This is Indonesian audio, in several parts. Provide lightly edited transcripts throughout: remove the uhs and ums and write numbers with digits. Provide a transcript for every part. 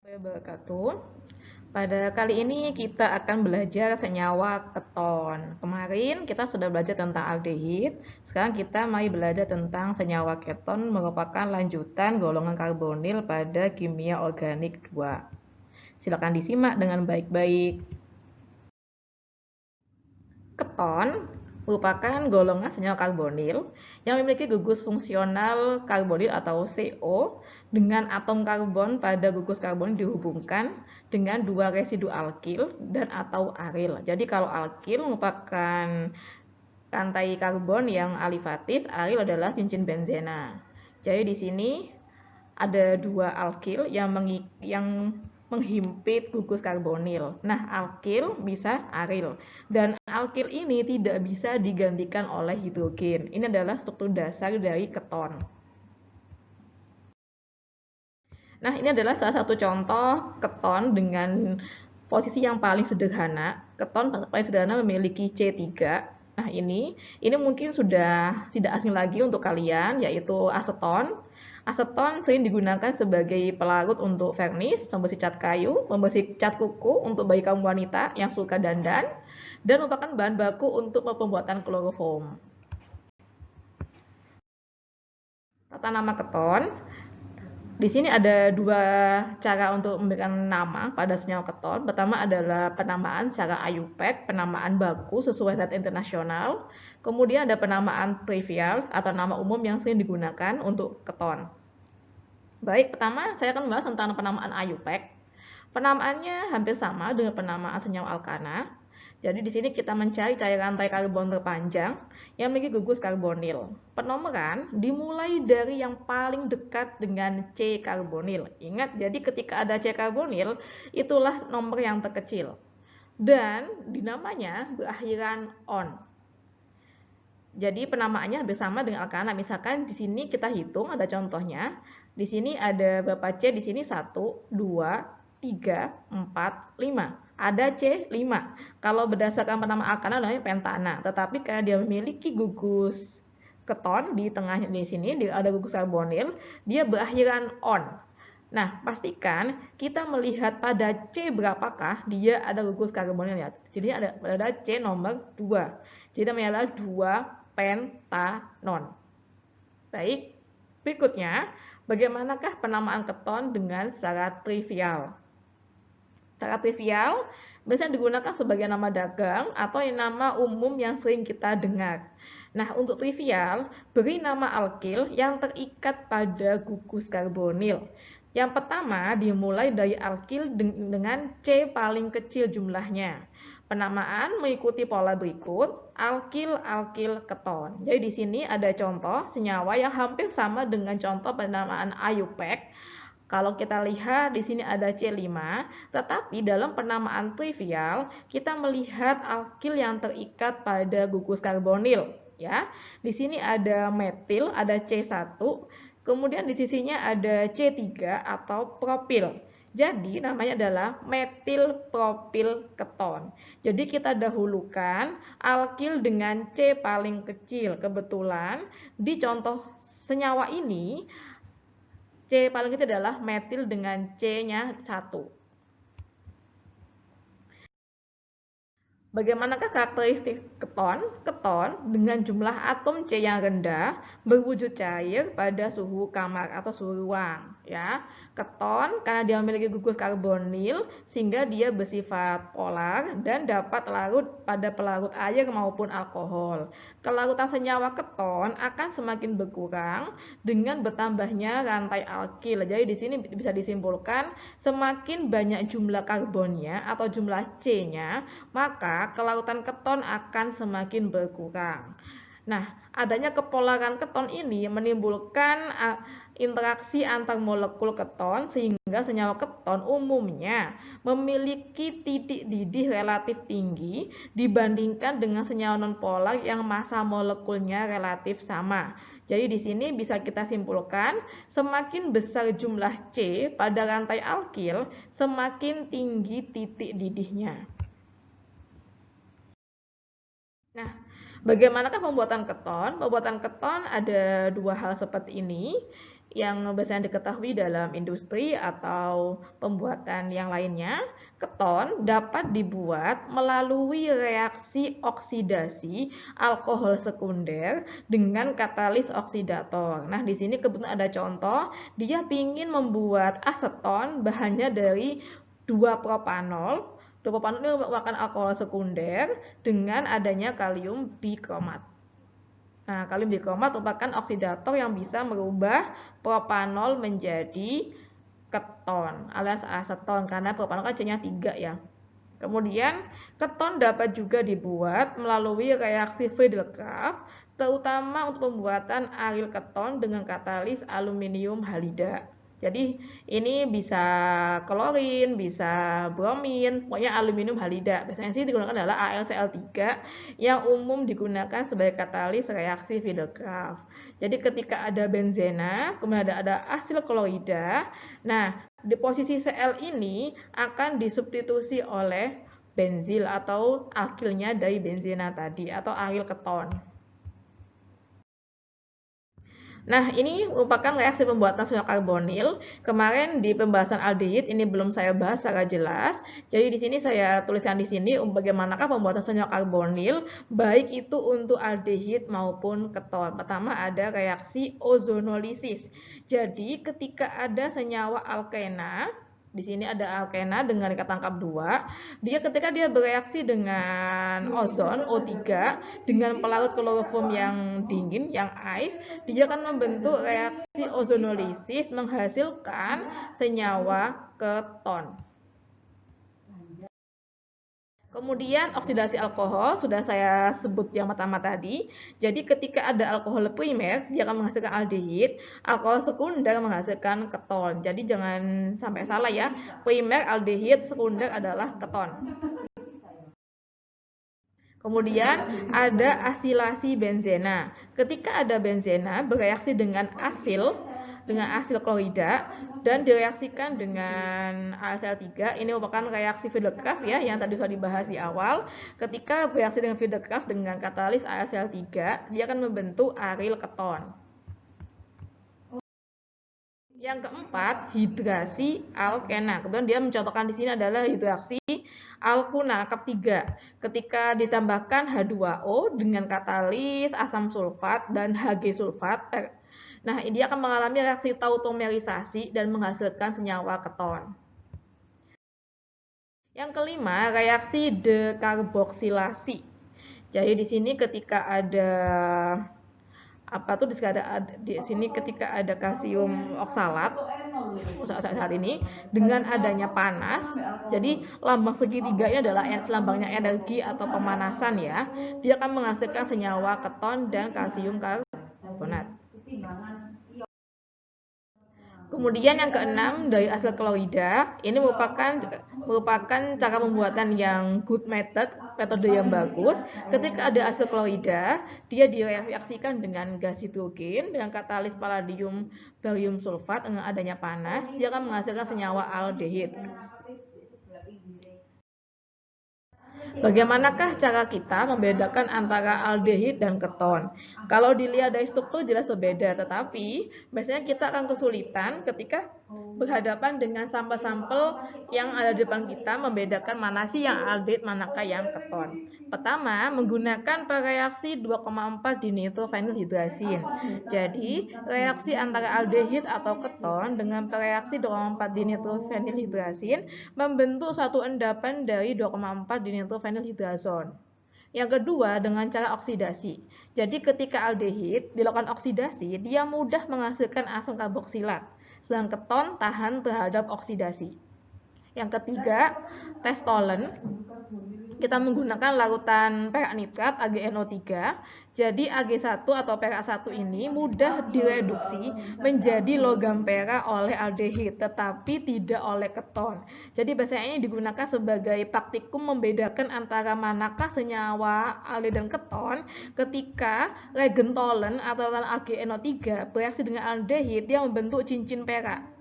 Wabarakatuh. Pada kali ini kita akan belajar senyawa keton. Kemarin kita sudah belajar tentang aldehid, sekarang kita mari belajar tentang senyawa keton merupakan lanjutan golongan karbonil pada kimia organik 2. Silakan disimak dengan baik-baik. Keton merupakan golongan senyawa karbonil yang memiliki gugus fungsional karbonil atau CO dengan atom karbon pada gugus karbon dihubungkan dengan dua residu alkil dan atau aril. Jadi kalau alkil merupakan rantai karbon yang alifatis, aril adalah cincin benzena. Jadi di sini ada dua alkil yang menghimpit gugus karbonil. Nah, alkil bisa aril. Dan alkil ini tidak bisa digantikan oleh hidrogen. Ini adalah struktur dasar dari keton. Nah, ini adalah salah satu contoh keton dengan posisi yang paling sederhana. Keton paling sederhana memiliki C3. Nah, ini mungkin sudah tidak asing lagi untuk kalian, yaitu aseton. Aseton sering digunakan sebagai pelarut untuk vernis, pembersih cat kayu, pembersih cat kuku untuk bayi kaum wanita yang suka dandan, dan merupakan bahan baku untuk pembuatan kloroform. Tata nama keton. Di sini ada dua cara untuk memberikan nama pada senyawa keton. Pertama adalah penamaan secara IUPAC, penamaan baku sesuai zat internasional. Kemudian ada penamaan trivial atau nama umum yang sering digunakan untuk keton. Baik, pertama saya akan membahas tentang penamaan IUPAC. Penamaannya hampir sama dengan penamaan senyawa alkana. Jadi di sini kita mencari cairan rantai karbon terpanjang yang memiliki gugus karbonil. Penomoran dimulai dari yang paling dekat dengan C karbonil. Ingat, jadi ketika ada C karbonil, itulah nomor yang terkecil. Dan dinamanya berakhiran on. Jadi penamaannya bersama dengan alkana. Misalkan di sini kita hitung, ada contohnya. Di sini ada berapa C? Di sini 1, 2, 3, 4, 5. Ada C5. Kalau berdasarkan penamaan alkana namanya pentana, tetapi karena dia memiliki gugus keton di tengahnya di sini ada gugus karbonil, dia berakhiran on. Nah, pastikan kita melihat pada C berapakah dia ada gugus karbonil ya. Jadi ada C nomor 2. Jadi namanya adalah 2 pentanon. Baik, berikutnya bagaimanakah penamaan keton dengan secara trivial? Secara trivial biasanya digunakan sebagai nama dagang atau nama umum yang sering kita dengar. Nah, untuk trivial, beri nama alkil yang terikat pada gugus karbonil. Yang pertama dimulai dari alkil dengan C paling kecil jumlahnya. Penamaan mengikuti pola berikut, alkil keton. Jadi di sini ada contoh senyawa yang hampir sama dengan contoh penamaan IUPAC. Kalau kita lihat di sini ada C5, tetapi dalam penamaan trivial kita melihat alkil yang terikat pada gugus karbonil, ya. Di sini ada metil, ada C1, kemudian di sisinya ada C3 atau propil. Jadi namanya adalah metil propil keton. Jadi kita dahulukan alkil dengan C paling kecil. Kebetulan di contoh senyawa ini C paling kecil adalah metil dengan C-nya 1. Bagaimanakah karakteristik keton? Keton dengan jumlah atom C yang rendah berwujud cair pada suhu kamar atau suhu ruang, ya. Keton karena dia memiliki gugus karbonil sehingga dia bersifat polar dan dapat larut pada pelarut air maupun alkohol. Kelarutan senyawa keton akan semakin berkurang dengan bertambahnya rantai alkil. Jadi di sini bisa disimpulkan semakin banyak jumlah karbonnya atau jumlah C-nya, maka kelarutan keton akan semakin berkurang. Nah, adanya kepolaran keton ini menimbulkan interaksi antar molekul keton sehingga senyawa keton umumnya memiliki titik didih relatif tinggi dibandingkan dengan senyawa nonpolar yang massa molekulnya relatif sama. Jadi di sini bisa kita simpulkan semakin besar jumlah C pada rantai alkil, semakin tinggi titik didihnya. Nah, bagaimanakah pembuatan keton? Pembuatan keton ada dua hal seperti ini. yang biasanya diketahui dalam industri atau pembuatan yang lainnya, keton dapat dibuat melalui reaksi oksidasi alkohol sekunder dengan katalis oksidator. Nah, di sini kebetulan ada contoh, dia ingin membuat aseton bahannya dari 2 propanol. 2 propanol ini merupakan alkohol sekunder dengan adanya kalium bikromat. Nah, kalium dikromat merupakan oksidator yang bisa merubah propanol menjadi keton alias aseton karena propanol kan C-nya 3 ya. Kemudian, keton dapat juga dibuat melalui reaksi Friedel-Crafts, terutama untuk pembuatan aril keton dengan katalis aluminium halida. Jadi ini bisa klorin, bisa bromin, pokoknya aluminium halida. Biasanya sih digunakan adalah AlCl3 yang umum digunakan sebagai katalis reaksi Friedel-Crafts. Jadi ketika ada benzena, kemudian ada asil klorida, nah di posisi Cl ini akan disubstitusi oleh benzil atau alkilnya dari benzena tadi atau aril keton. Nah, ini merupakan reaksi pembuatan senyawa karbonil. Kemarin di pembahasan aldehid ini belum saya bahas secara jelas. Jadi di sini saya tuliskan di sini bagaimanakah pembuatan senyawa karbonil baik itu untuk aldehid maupun keton. Pertama ada reaksi ozonolisis. Jadi ketika ada senyawa alkena, di sini ada alkena dengan ikat tangkap 2. Dia ketika dia bereaksi dengan ozon O3 dengan pelarut kloroform yang dingin, yang ice, dia akan membentuk reaksi ozonolisis menghasilkan senyawa keton. Kemudian oksidasi alkohol sudah saya sebut yang pertama tadi. Jadi ketika ada alkohol primer, dia akan menghasilkan aldehid, alkohol sekunder menghasilkan keton. Jadi jangan sampai salah ya. Primer aldehid, sekunder adalah keton. Kemudian ada asilasi benzena. Ketika ada benzena bereaksi dengan asil klorida dan direaksikan dengan AlCl3, ini merupakan reaksi Friedel-Crafts ya yang tadi sudah dibahas di awal. Ketika bereaksi dengan Friedel-Crafts dengan katalis AlCl3, dia akan membentuk aril keton. Yang keempat, hidrasi alkena. Kemudian dia mencontohkan di sini adalah hidraksi alkuna ketiga. Ketika ditambahkan H2O dengan katalis asam sulfat dan Hg sulfat, nah dia akan mengalami reaksi tautomerisasi dan menghasilkan senyawa keton. Yang kelima, reaksi dekarboksilasi. Jadi di sini ketika ada di sini ketika ada kalsium oksalat saat ini dengan adanya panas, jadi lambang segitiganya adalah lambangnya energi atau pemanasan ya, dia akan menghasilkan senyawa keton dan kalsium karbonat. Kemudian yang keenam dari asil klorida, ini merupakan cara pembuatan yang good metode yang bagus. Ketika ada asil klorida, dia direaksikan dengan gas hidrogen dengan katalis palladium barium sulfat dengan adanya panas, dia akan menghasilkan senyawa aldehid. Bagaimanakah cara kita membedakan antara aldehid dan keton? Kalau dilihat dari struktur jelas berbeda, tetapi biasanya kita akan kesulitan ketika berhadapan dengan sampel-sampel yang ada di depan kita membedakan mana sih yang aldehid, manakah yang keton. Pertama, menggunakan reaksi 2,4 dinitrovenylhidrasin. Jadi, reaksi antara aldehid atau keton dengan reaksi 2,4 dinitrovenylhidrasin membentuk satu endapan dari 2,4 dinitrovenylhidrazon. Yang kedua, dengan cara oksidasi. Jadi ketika aldehid dilakukan oksidasi, dia mudah menghasilkan asam karboksilat, sedangkan keton tahan terhadap oksidasi. Yang ketiga, tes Tolen. Kita menggunakan larutan perak nitrat AgNO3. Jadi Ag1 atau perak 1 ini mudah direduksi menjadi logam perak oleh aldehid, tetapi tidak oleh keton. Jadi biasanya ini digunakan sebagai praktikum membedakan antara manakah senyawa aldehid dan keton ketika reagen Tolen atau AgNO3 bereaksi dengan aldehid, dia membentuk cincin perak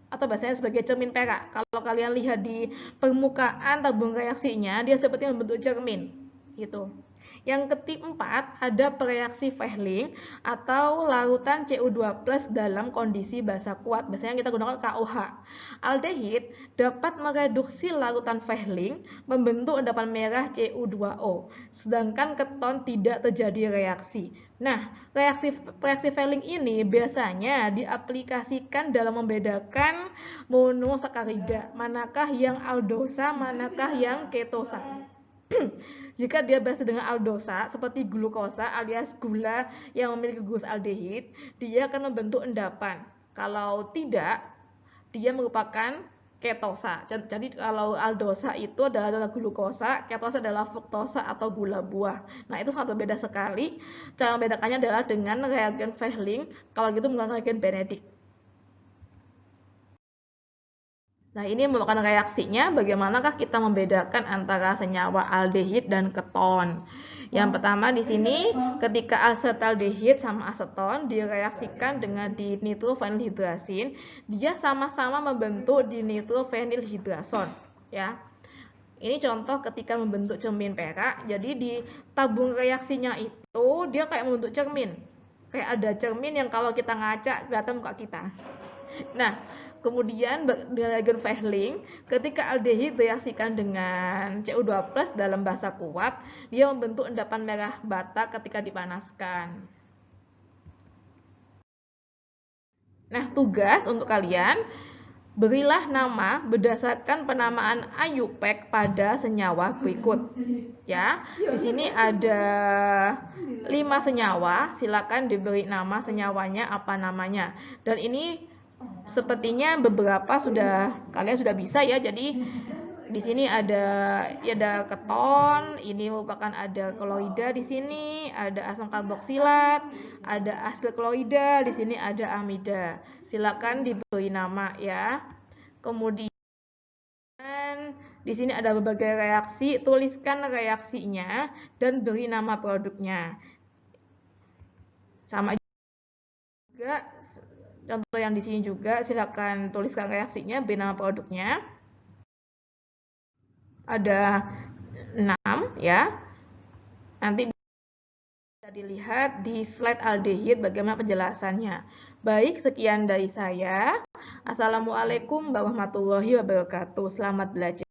atau bahasanya sebagai cermin perak. Kalau kalian lihat di permukaan tabung reaksinya, dia seperti membentuk cermin gitu. Yang keempat, ada bereaksi Fehling atau larutan CO2+ dalam kondisi basa kuat. Biasanya kita gunakan KOH. Aldehid dapat mereduksi larutan Fehling membentuk endapan merah CU2O, sedangkan keton tidak terjadi reaksi. Nah, reaksi Fehling ini biasanya diaplikasikan dalam membedakan monosakarida, manakah yang aldosa, manakah yang ketosa. Jika dia berasal dengan aldosa, seperti glukosa alias gula yang memiliki gugus aldehid, dia akan membentuk endapan. Kalau tidak, dia merupakan ketosa. Jadi kalau aldosa itu adalah glukosa, ketosa adalah fruktosa atau gula buah. Nah, itu sangat berbeda sekali. Cara membedakannya adalah dengan reagen Fehling, kalau gitu menggunakan reagen Benedict. Nah, ini merupakan reaksinya, bagaimanakah kita membedakan antara senyawa aldehid dan keton. Yang pertama di sini, ketika asetaldehid sama aseton direaksikan dengan dinitrophenylhidrasin, dia sama-sama membentuk dinitrophenylhidrason. Ya. Ini contoh ketika membentuk cermin perak, jadi di tabung reaksinya itu dia kayak membentuk cermin. Kayak ada cermin yang kalau kita ngaca kelihatan muka kita. Nah, kemudian reagen Fehling, ketika aldehid direaksikan dengan CU2+ dalam basa kuat, dia membentuk endapan merah bata ketika dipanaskan. Nah, tugas untuk kalian, berilah nama berdasarkan penamaan IUPAC pada senyawa berikut. Ya, di sini ada 5 senyawa, silakan diberi nama senyawanya apa namanya. Dan ini sepertinya beberapa kalian sudah bisa ya. Jadi di sini ada keton, ini merupakan ada kloida di sini, ada asam karboksilat, ada asil kloida, di sini ada amida. Silakan diberi nama ya. Kemudian di sini ada berbagai reaksi, tuliskan reaksinya dan beri nama produknya. Sama juga contoh yang di sini juga, silakan tuliskan reaksinya, beri nama produknya. Ada 6 ya. Nanti bisa dilihat di slide aldehid bagaimana penjelasannya. Baik, sekian dari saya. Assalamualaikum warahmatullahi wabarakatuh. Selamat belajar.